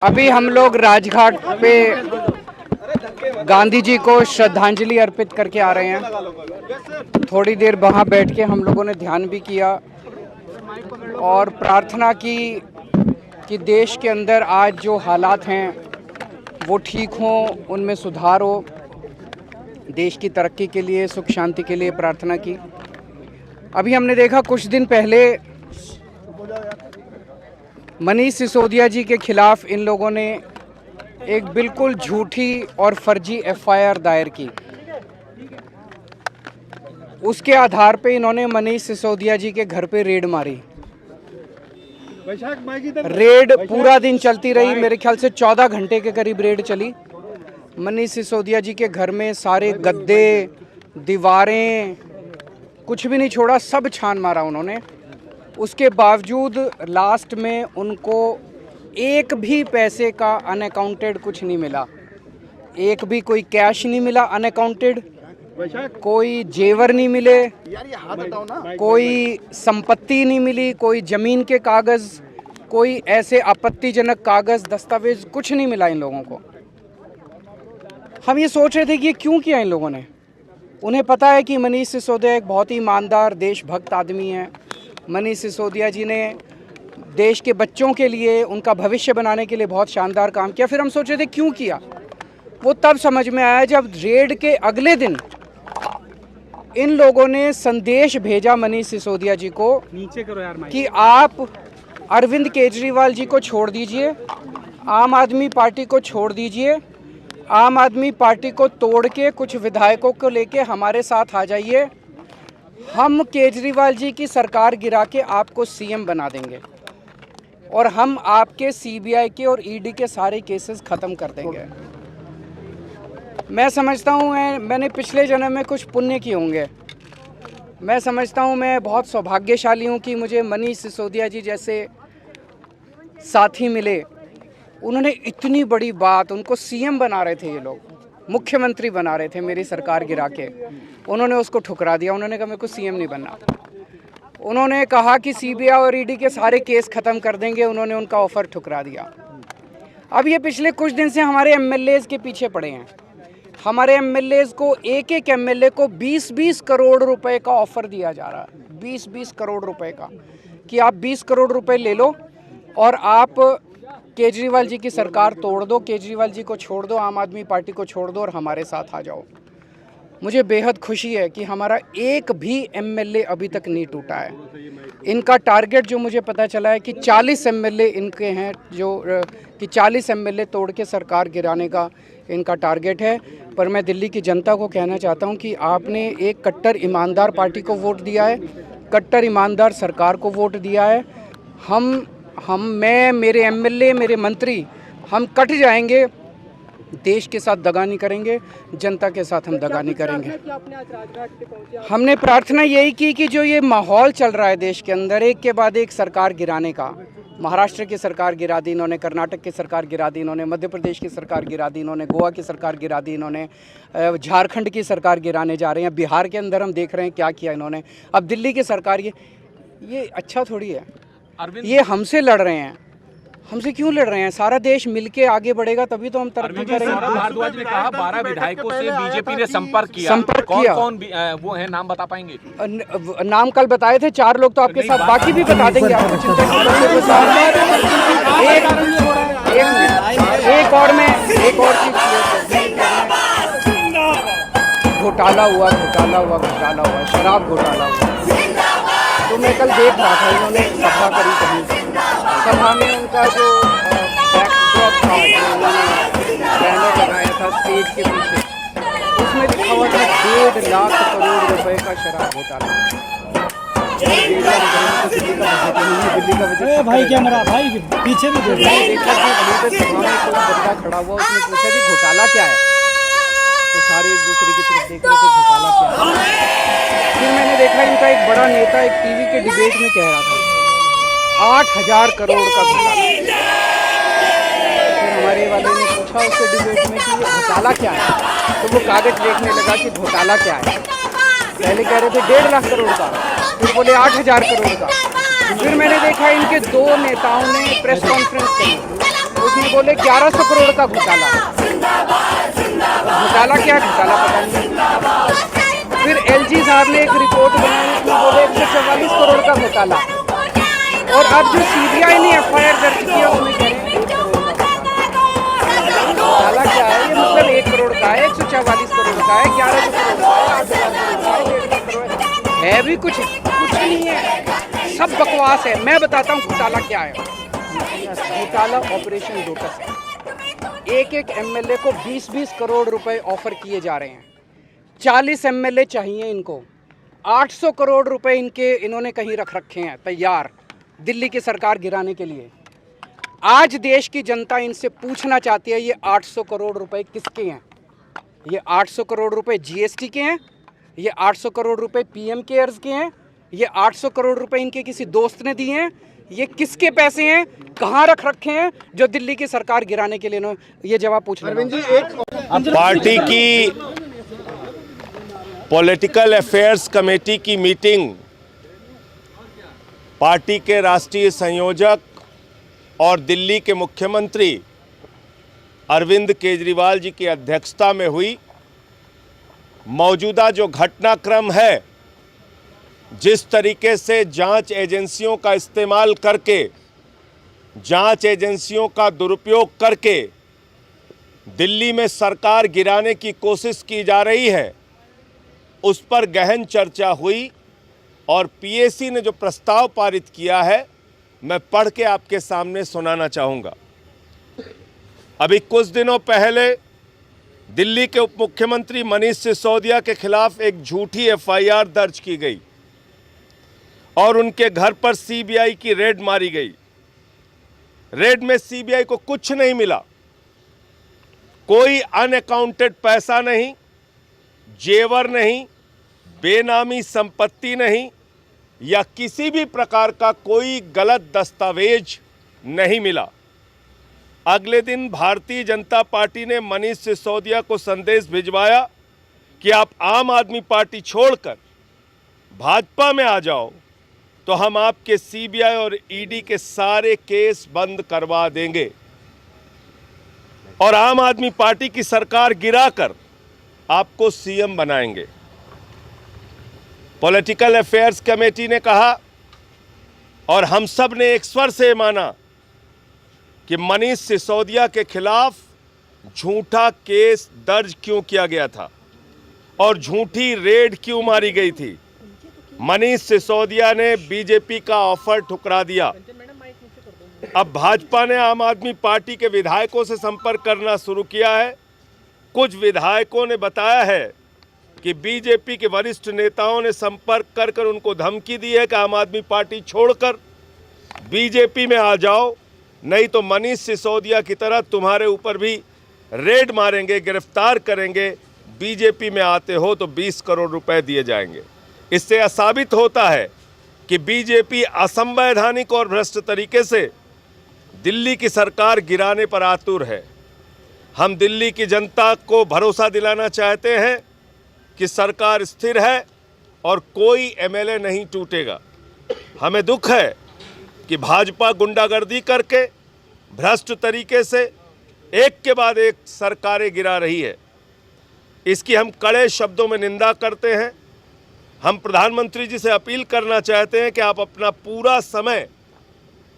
अभी हम लोग राजघाट पे गांधी जी को श्रद्धांजलि अर्पित करके आ रहे हैं। थोड़ी देर वहाँ बैठ के हम लोगों ने ध्यान भी किया और प्रार्थना की कि देश के अंदर आज जो हालात हैं वो ठीक हों, उनमें सुधार हो। देश की तरक्की के लिए, सुख शांति के लिए प्रार्थना की। अभी हमने देखा कुछ दिन पहले मनीष सिसोदिया जी के खिलाफ इन लोगों ने एक बिल्कुल झूठी और फर्जी एफआईआर दायर की। उसके आधार पे इन्होंने मनीष सिसोदिया जी के घर पे रेड मारी। रेड पूरा दिन चलती रही, मेरे ख्याल से 14 घंटे के करीब रेड चली। मनीष सिसोदिया जी के घर में सारे गद्दे, दीवारें, कुछ भी नहीं छोड़ा, सब छान मारा उन्होंने। उसके बावजूद लास्ट में उनको एक भी पैसे का अनअकाउंटेड कुछ नहीं मिला। एक भी कोई कैश नहीं मिला अनअकाउंटेड, कोई जेवर नहीं मिले, कोई संपत्ति नहीं मिली, कोई ज़मीन के कागज़, कोई ऐसे आपत्तिजनक कागज़, दस्तावेज कुछ नहीं मिला इन लोगों को। हम ये सोच रहे थे कि ये क्यों किया इन लोगों ने। उन्हें पता है कि मनीष सिसोदिया एक बहुत ही ईमानदार, देशभक्त आदमी है। मनीष सिसोदिया जी ने देश के बच्चों के लिए, उनका भविष्य बनाने के लिए बहुत शानदार काम किया। फिर हम सोच रहे थे क्यों किया। वो तब समझ में आया जब रेड के अगले दिन इन लोगों ने संदेश भेजा मनीष सिसोदिया जी को नीचे करो यार कि आप अरविंद केजरीवाल जी को छोड़ दीजिए, आम आदमी पार्टी को छोड़ दीजिए, आम आदमी पार्टी को तोड़ के कुछ विधायकों को लेके हमारे साथ आ जाइए। हम केजरीवाल जी की सरकार गिरा के आपको सीएम बना देंगे और हम आपके सीबीआई के और ईडी के सारे केसेस ख़त्म कर देंगे। मैं समझता हूँ मैंने पिछले जन्म में कुछ पुण्य किए होंगे। मैं समझता हूँ मैं बहुत सौभाग्यशाली हूँ कि मुझे मनीष सिसोदिया जी जैसे साथी मिले। उन्होंने इतनी बड़ी बात, उनको सीएम बना रहे थे ये लोग, मुख्यमंत्री बना रहे थे मेरी सरकार गिरा के, उन्होंने उसको ठुकरा दिया। उन्होंने कहा मेरे को सीएम नहीं बनना। उन्होंने कहा कि सीबीआई और ईडी के सारे केस ख़त्म कर देंगे, उन्होंने उनका ऑफ़र ठुकरा दिया। अब ये पिछले कुछ दिन से हमारे एमएलएज़ के पीछे पड़े हैं। हमारे एमएलएज़ को, एक एक एमएलए को 20-20 करोड़ रुपए का ऑफ़र दिया जा रहा है। 20-20 करोड़ रुपए का, कि आप 20 करोड़ रुपए ले लो और आप केजरीवाल जी की सरकार तोड़ दो, केजरीवाल जी को छोड़ दो, आम आदमी पार्टी को छोड़ दो और हमारे साथ आ जाओ। मुझे बेहद खुशी है कि हमारा एक भी एमएलए अभी तक नहीं टूटा है। इनका टारगेट जो मुझे पता चला है कि 40 एमएलए इनके हैं, जो कि 40 एमएलए तोड़ के सरकार गिराने का इनका टारगेट है। पर मैं दिल्ली की जनता को कहना चाहता हूं कि आपने एक कट्टर ईमानदार पार्टी को वोट दिया है, कट्टर ईमानदार सरकार को वोट दिया है। मैं, मेरे एमएलए, मेरे मंत्री, हम कट जाएंगे, देश के साथ दगा नहीं करेंगे, जनता के साथ हम दगा नहीं करेंगे। हमने प्रार्थना यही की कि जो ये माहौल चल रहा है देश के अंदर, एक के बाद एक सरकार गिराने का, महाराष्ट्र की सरकार गिरा दी इन्होंने, कर्नाटक की सरकार गिरा दी इन्होंने, मध्य प्रदेश की सरकार गिरा दी इन्होंने, गोवा की सरकार गिरा दी इन्होंने, झारखंड की सरकार गिराने जा रहे हैं, बिहार के अंदर हम देख रहे हैं क्या किया इन्होंने, अब दिल्ली की सरकार। ये अच्छा थोड़ी है। ये हमसे लड़ रहे हैं। हमसे क्यों लड़ रहे हैं? सारा देश मिलके आगे बढ़ेगा तभी तो हम तरक्की करेंगे। भारद्वाज ने कहा 12 विधायकों से बीजेपी ने संपर्क किया। कौन वो है, नाम बता पाएंगे? नाम कल बताए थे 4 लोग, तो आपके साथ बाकी भी बता देंगे, आपको चिंता नहीं करनी। एक और चीज, घोटाला हुआ, शराब घोटाला हुआ। तो मैं कल देख रहा था, इन्होंने सभा करी कहीं, सभा में उनका जो बैकड्रॉप था, बैनर लगाया था स्टेज के पीछे, उसमें लिखा हुआ था 1.5 लाख करोड़ रुपए का शराब घोटाला। दिल्ली का बजट भाई कैमरा भाई पीछे भी देखा कि सभा में कोई बंदा खड़ा हुआ, उसने पूछा कि घोटाला क्या है, तो सारे एक दूसरे की तरफ देख रहे थे, घोटाला क्या है। फिर मैंने देखा इनका एक बड़ा नेता एक टीवी के डिबेट में कह रहा था 8,000 करोड़ का घोटाला। फिर हमारे वाले ने पूछा उसके डिबेट में कि ये घोटाला क्या है, तो वो कागज देखने लगा कि घोटाला क्या है। पहले कह रहे थे 1.5 लाख करोड़ का, फिर बोले 8,000 करोड़ का। फिर मैंने देखा इनके 2 नेताओं ने प्रेस कॉन्फ्रेंस की, उसमें बोले 1100 करोड़ का घोटाला। घोटाला क्या है, घोटाला पता नहीं। फिर एलजी साहब ने एक रिपोर्ट बनाई, उसमें बोले 144 करोड़ का घोटाला। और अब जो सीबीआई ने एफआईआर दर्ज किया उसमें कह रहे हैं 1 करोड़ का घोटाला। क्या है ये, मतलब 1 करोड़ का है, 144 करोड़ का है, 1100 करोड़ का है, 8,000 करोड़ का है, 1.5 करोड़ है भी कुछ नहीं है, सब बकवास है। मैं बताता हूँ घोटाला क्या है। घोटाला ऑपरेशन लोटस है। एक एमएलए को 20-20 करोड़ रुपए ऑफर किए जा रहे हैं। 40 एमएलए चाहिए इनको। 800 करोड़ रुपए इन्होंने कहीं रख रखे हैं तैयार दिल्ली की सरकार गिराने के लिए। आज देश की जनता इनसे पूछना चाहती है ये 800 करोड़ रुपए किसके हैं? ये 800 करोड़ रुपए जीएसटी के हैं? ये 800 करोड़ रुपए पीएम केयर्स के हैं? ये 800 करोड़ रुपए इनके किसी दोस्त ने दिए हैं? ये किसके पैसे हैं, कहाँ रख रखे हैं जो दिल्ली की सरकार गिराने के लिए? ये जवाब पूछ रहे हैं। पार्टी की पॉलिटिकल अफेयर्स कमेटी की मीटिंग पार्टी के राष्ट्रीय संयोजक और दिल्ली के मुख्यमंत्री अरविंद केजरीवाल जी की अध्यक्षता में हुई। मौजूदा जो घटनाक्रम है, जिस तरीके से जांच एजेंसियों का इस्तेमाल करके, जांच एजेंसियों का दुरुपयोग करके दिल्ली में सरकार गिराने की कोशिश की जा रही है, उस पर गहन चर्चा हुई और पीएसी ने जो प्रस्ताव पारित किया है मैं पढ़ के आपके सामने सुनाना चाहूँगा। अभी कुछ दिनों पहले दिल्ली के उप मुख्यमंत्री मनीष सिसोदिया के खिलाफ एक झूठी एफआईआर दर्ज की गई और उनके घर पर सीबीआई की रेड मारी गई। रेड में सीबीआई को कुछ नहीं मिला, कोई अनअकाउंटेड पैसा नहीं, जेवर नहीं, बेनामी संपत्ति नहीं या किसी भी प्रकार का कोई गलत दस्तावेज नहीं मिला। अगले दिन भारतीय जनता पार्टी ने मनीष सिसोदिया को संदेश भिजवाया कि आप आम आदमी पार्टी छोड़कर भाजपा में आ जाओ तो हम आपके सीबीआई और ईडी के सारे केस बंद करवा देंगे और आम आदमी पार्टी की सरकार गिराकर आपको सीएम बनाएंगे। पॉलिटिकल अफेयर्स कमेटी ने कहा और हम सब ने एक स्वर से माना कि मनीष सिसोदिया के खिलाफ झूठा केस दर्ज क्यों किया गया था और झूठी रेड क्यों मारी गई थी। मनीष सिसोदिया ने बीजेपी का ऑफर ठुकरा दिया। अब भाजपा ने आम आदमी पार्टी के विधायकों से संपर्क करना शुरू किया है। कुछ विधायकों ने बताया है कि बीजेपी के वरिष्ठ नेताओं ने संपर्क कर उनको धमकी दी है कि आम आदमी पार्टी छोड़कर बीजेपी में आ जाओ, नहीं तो मनीष सिसोदिया की तरह तुम्हारे ऊपर भी रेड मारेंगे, गिरफ्तार करेंगे, बीजेपी में आते हो तो 20 करोड़ रुपए दिए जाएंगे। इससे यह साबित होता है कि बीजेपी असंवैधानिक और भ्रष्ट तरीके से दिल्ली की सरकार गिराने पर आतुर है। हम दिल्ली की जनता को भरोसा दिलाना चाहते हैं कि सरकार स्थिर है और कोई एमएलए नहीं टूटेगा। हमें दुख है कि भाजपा गुंडागर्दी करके भ्रष्ट तरीके से एक के बाद एक सरकारें गिरा रही है। इसकी हम कड़े शब्दों में निंदा करते हैं। हम प्रधानमंत्री जी से अपील करना चाहते हैं कि आप अपना पूरा समय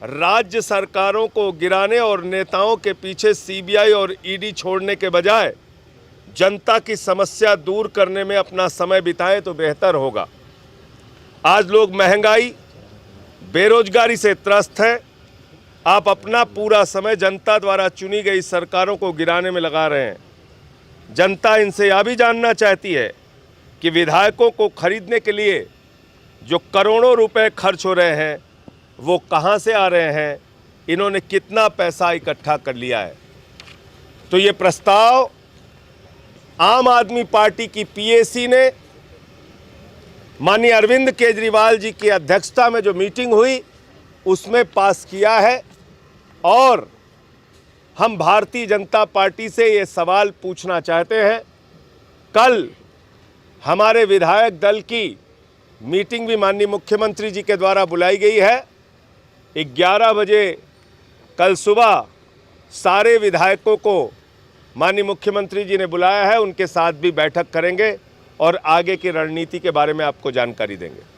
राज्य सरकारों को गिराने और नेताओं के पीछे सीबीआई और ईडी छोड़ने के बजाय जनता की समस्या दूर करने में अपना समय बिताएं तो बेहतर होगा। आज लोग महंगाई, बेरोजगारी से त्रस्त हैं। आप अपना पूरा समय जनता द्वारा चुनी गई सरकारों को गिराने में लगा रहे हैं। जनता इनसे यह भी जानना चाहती है कि विधायकों को खरीदने के लिए जो करोड़ों रुपए खर्च हो रहे हैं वो कहां से आ रहे हैं, इन्होंने कितना पैसा इकट्ठा कर लिया है। तो ये प्रस्ताव आम आदमी पार्टी की पीएसी ने माननीय अरविंद केजरीवाल जी की अध्यक्षता में जो मीटिंग हुई उसमें पास किया है और हम भारतीय जनता पार्टी से ये सवाल पूछना चाहते हैं। कल हमारे विधायक दल की मीटिंग भी माननीय मुख्यमंत्री जी के द्वारा बुलाई गई है। 11 बजे कल सुबह सारे विधायकों को माननीय मुख्यमंत्री जी ने बुलाया है, उनके साथ भी बैठक करेंगे और आगे की रणनीति के बारे में आपको जानकारी देंगे।